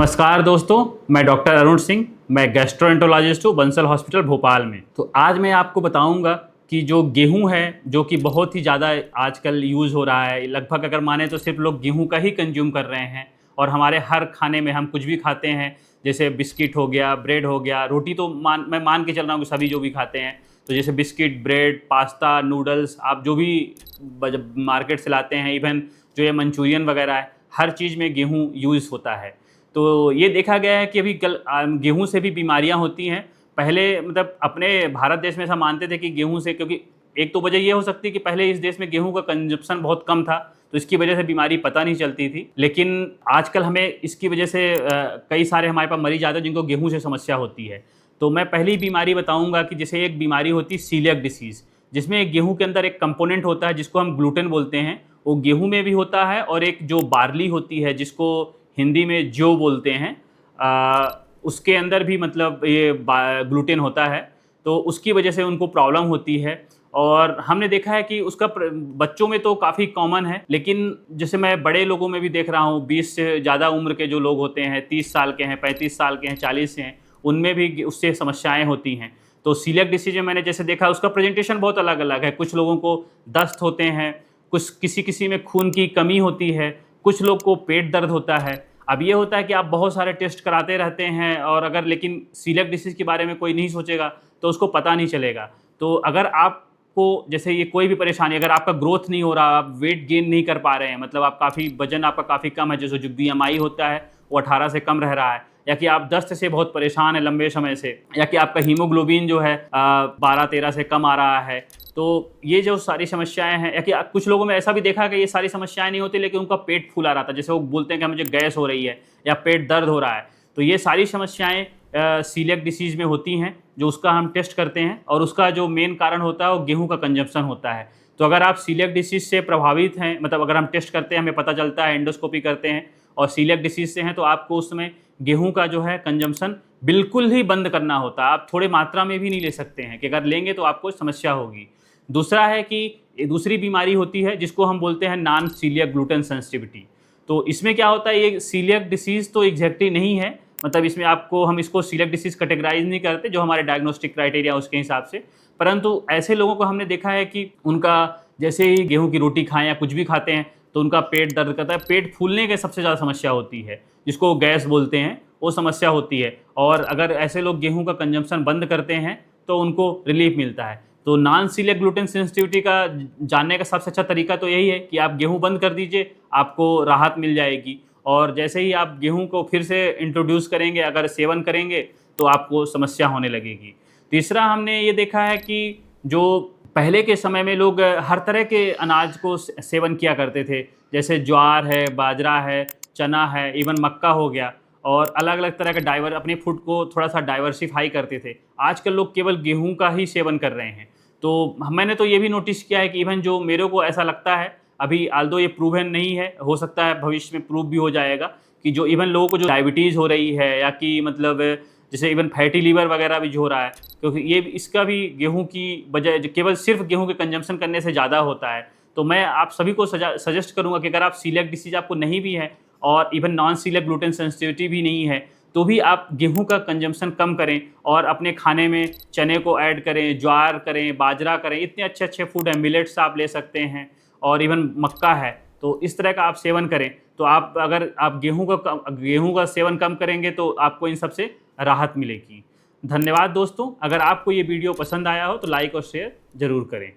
नमस्कार दोस्तों, मैं डॉक्टर अरुण सिंह। मैं गैस्ट्रोएंटरोलॉजिस्ट हूँ बंसल हॉस्पिटल भोपाल में। तो आज मैं आपको बताऊंगा कि जो गेहूं है, जो कि बहुत ही ज़्यादा आजकल यूज़ हो रहा है, लगभग अगर माने तो सिर्फ लोग गेहूं का ही कंज्यूम कर रहे हैं। और हमारे हर खाने में हम कुछ भी खाते हैं, जैसे बिस्किट हो गया, ब्रेड हो गया, रोटी तो मैं मान के चल रहा हूँ कि सभी जो भी खाते हैं। तो जैसे बिस्किट, ब्रेड, पास्ता, नूडल्स, आप जो भी मार्केट से लाते हैं, इवन जो ये मंचूरियन वगैरह है, हर चीज़ में गेहूँ यूज़ होता है। तो ये देखा गया है कि अभी गेहूँ से भी बीमारियां होती हैं। पहले मतलब अपने भारत देश में ऐसा मानते थे कि गेहूँ से, क्योंकि एक तो वजह ये हो सकती है कि पहले इस देश में गेहूँ का कंजप्शन बहुत कम था, तो इसकी वजह से बीमारी पता नहीं चलती थी। लेकिन आजकल हमें इसकी वजह से कई सारे हमारे पास मरीज आते हैं जिनको गेहूँ से समस्या होती है। तो मैं पहली बीमारी बताऊंगा कि जैसे एक बीमारी होती है सीलियक डिसीज़, जिसमें गेहूँ के अंदर एक कंपोनेंट होता है जिसको हम ग्लूटेन बोलते हैं। वो गेहूँ में भी होता है, और एक जो बार्ली होती है जिसको हिंदी में जौ बोलते हैं, उसके अंदर भी मतलब ये ग्लूटेन होता है। तो उसकी वजह से उनको प्रॉब्लम होती है। और हमने देखा है कि उसका बच्चों में तो काफ़ी कॉमन है, लेकिन जैसे मैं बड़े लोगों में भी देख रहा हूँ, 20 से ज़्यादा उम्र के जो लोग होते हैं, 30 साल के हैं, 35 साल के हैं, 40 से हैं, उनमें भी उससे समस्याएं होती हैं। तो सीलियक डिसीज में मैंने जैसे देखा, उसका प्रेजेंटेशन बहुत अलग अलग है। कुछ लोगों को दस्त होते हैं, कुछ किसी में खून की कमी होती है, कुछ लोग को पेट दर्द होता है। अब ये होता है कि आप बहुत सारे टेस्ट कराते रहते हैं, और अगर लेकिन सीलियक डिसीज़ के बारे में कोई नहीं सोचेगा तो उसको पता नहीं चलेगा। तो अगर आपको जैसे ये कोई भी परेशानी, अगर आपका ग्रोथ नहीं हो रहा, आप वेट गेन नहीं कर पा रहे हैं, मतलब आप वजन आपका काफ़ी कम है, जैसे जो बीएमआई होता है वो 18 से कम रह रहा है, या कि आप दस्त से बहुत परेशान हैं लंबे समय से, या कि आपका हीमोग्लोबिन जो है 12-13 से कम आ रहा है, तो ये जो सारी समस्याएं हैं, या कि कुछ लोगों में ऐसा भी देखा कि ये सारी समस्याएं नहीं होती लेकिन उनका पेट फूला रहता है, जैसे वो बोलते हैं कि मुझे गैस हो रही है या पेट दर्द हो रहा है। तो ये सारी समस्याएं सीलियक डिसीज़ में होती हैं, जो उसका हम टेस्ट करते हैं, और उसका जो मेन कारण होता है वो गेहूं का कंजप्शन होता है। तो अगर आप सीलियक डिसीज़ से प्रभावित हैं, मतलब अगर हम टेस्ट करते हैं, हमें पता चलता है, एंडोस्कोपी करते हैं और सीलियक डिसीज़ से हैं, तो आपको उस समय गेहूं का जो है कंजम्पशन बिल्कुल ही बंद करना होता है। आप थोड़े मात्रा में भी नहीं ले सकते हैं, कि अगर लेंगे तो आपको समस्या होगी। दूसरा है कि दूसरी बीमारी होती है जिसको हम बोलते हैं नॉन सीलियक ग्लूटेन सेंसिटिविटी। तो इसमें क्या होता है, ये सीलियक डिसीज़ तो एग्जैक्टली नहीं है, मतलब इसमें हम इसको सीलियक डिसीज़ कैटेगराइज नहीं करते, जो हमारे डायग्नोस्टिक क्राइटेरिया उसके हिसाब से। परंतु ऐसे लोगों को हमने देखा है कि उनका जैसे ही गेहूं की रोटी खाएं या कुछ भी खाते हैं तो उनका पेट दर्द करता है, पेट फूलने की सबसे ज़्यादा समस्या होती है, जिसको गैस बोलते हैं, वो समस्या होती है। और अगर ऐसे लोग गेहूं का कंजम्पशन बंद करते हैं तो उनको रिलीफ मिलता है। तो नॉन सीलियक ग्लूटेन सेंसिटिविटी का जानने का सबसे अच्छा तरीका तो यही है कि आप गेहूं बंद कर दीजिए, आपको राहत मिल जाएगी। और जैसे ही आप गेहूं को फिर से इंट्रोड्यूस करेंगे, अगर सेवन करेंगे, तो आपको समस्या होने लगेगी। तीसरा हमने ये देखा है कि जो पहले के समय में लोग हर तरह के अनाज को सेवन किया करते थे, जैसे ज्वार है, बाजरा है, चना है, इवन मक्का हो गया, और अलग अलग तरह के अपने फूड को थोड़ा सा डाइवर्सिफाई करते थे। आजकल लोग केवल गेहूं का ही सेवन कर रहे हैं। तो मैंने तो ये भी नोटिस किया है कि इवन जो मेरे को ऐसा लगता है, अभी आल्दो ये प्रूवन नहीं है, हो सकता है भविष्य में प्रूव भी हो जाएगा, कि जो इवन लोगों को जो डायबिटीज़ हो रही है, या कि मतलब जैसे इवन फैटी लीवर वगैरह भी जो हो रहा है, क्योंकि ये इसका भी गेहूं की बजाय केवल सिर्फ गेहूं के कंजम्पशन करने से ज़्यादा होता है। तो मैं आप सभी को सजेस्ट करूंगा कि अगर आप सीलियक डिसीज आपको नहीं भी है, और even non celiac gluten sensitivity भी नहीं है, तो भी आप गेहूं का कंजम्पशन कम करें, और अपने खाने में चने को ऐड करें, ज्वार करें, बाजरा करें, इतने अच्छे अच्छे फूड हैं, मिलेट्स आप ले सकते हैं, और इवन मक्का है। तो इस तरह का आप सेवन करें, तो अगर आप गेहूं का सेवन कम करेंगे तो आपको इन सबसे राहत मिलेगी। धन्यवाद दोस्तों। अगर आपको ये वीडियो पसंद आया हो तो लाइक और शेयर ज़रूर करें।